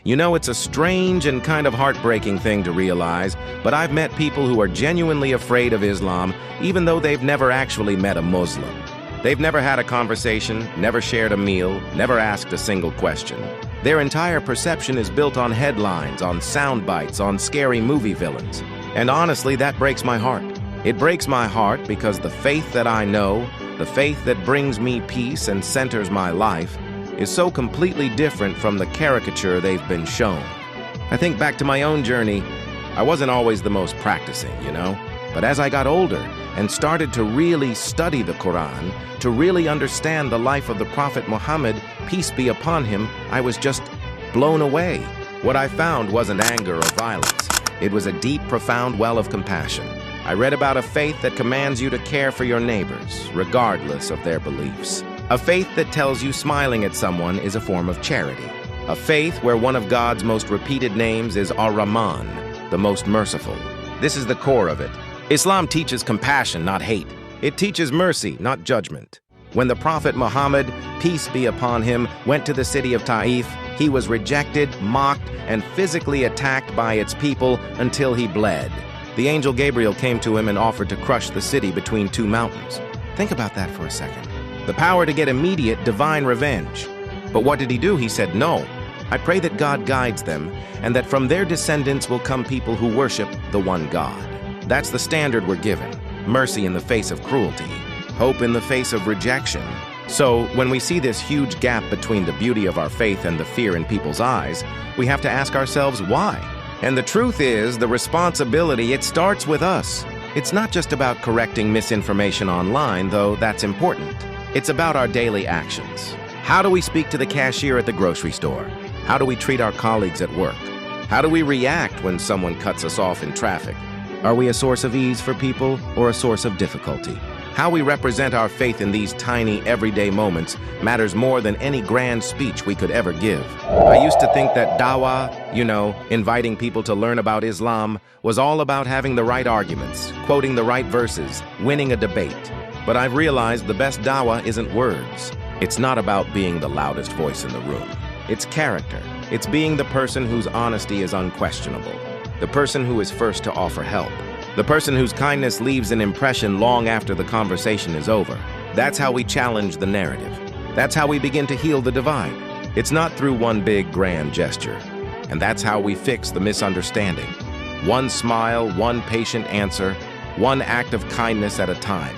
You know, it's a strange and kind of heartbreaking thing to realize, but I've met people who are genuinely afraid of Islam, even though they've never actually met a Muslim. They've never had a conversation, never shared a meal, never asked a single question. Their entire perception is built on headlines, on sound bites, on scary movie villains. And honestly, that breaks my heart. It breaks my heart because the faith that I know, the faith that brings me peace and centers my life, is so completely different from the caricature they've been shown. I think back to my own journey. I wasn't always the most practicing, you know? But as I got older and started to really study the Quran, to really understand the life of the Prophet Muhammad, peace be upon him, I was just blown away. What I found wasn't anger or violence. It was a deep, profound well of compassion. I read about a faith that commands you to care for your neighbors, regardless of their beliefs. A faith that tells you smiling at someone is a form of charity. A faith where one of God's most repeated names is Ar-Rahman, the most merciful. This is the core of it. Islam teaches compassion, not hate. It teaches mercy, not judgment. When the Prophet Muhammad, peace be upon him, went to the city of Taif, he was rejected, mocked, and physically attacked by its people until he bled. The angel Gabriel came to him and offered to crush the city between two mountains. Think about that for a second. The power to get immediate divine revenge. But what did he do? He said, no. I pray that God guides them, and that from their descendants will come people who worship the one God. That's the standard we're given. Mercy in the face of cruelty. Hope in the face of rejection. So, when we see this huge gap between the beauty of our faith and the fear in people's eyes, we have to ask ourselves why. And the truth is, the responsibility, it starts with us. It's not just about correcting misinformation online, though that's important. It's about our daily actions. How do we speak to the cashier at the grocery store? How do we treat our colleagues at work? How do we react when someone cuts us off in traffic? Are we a source of ease for people or a source of difficulty? How we represent our faith in these tiny, everyday moments matters more than any grand speech we could ever give. I used to think that dawah, you know, inviting people to learn about Islam, was all about having the right arguments, quoting the right verses, winning a debate. But I've realized the best dawah isn't words. It's not about being the loudest voice in the room. It's character. It's being the person whose honesty is unquestionable. The person who is first to offer help. The person whose kindness leaves an impression long after the conversation is over. That's how we challenge the narrative. That's how we begin to heal the divide. It's not through one big, grand gesture. And that's how we fix the misunderstanding. One smile, one patient answer, one act of kindness at a time.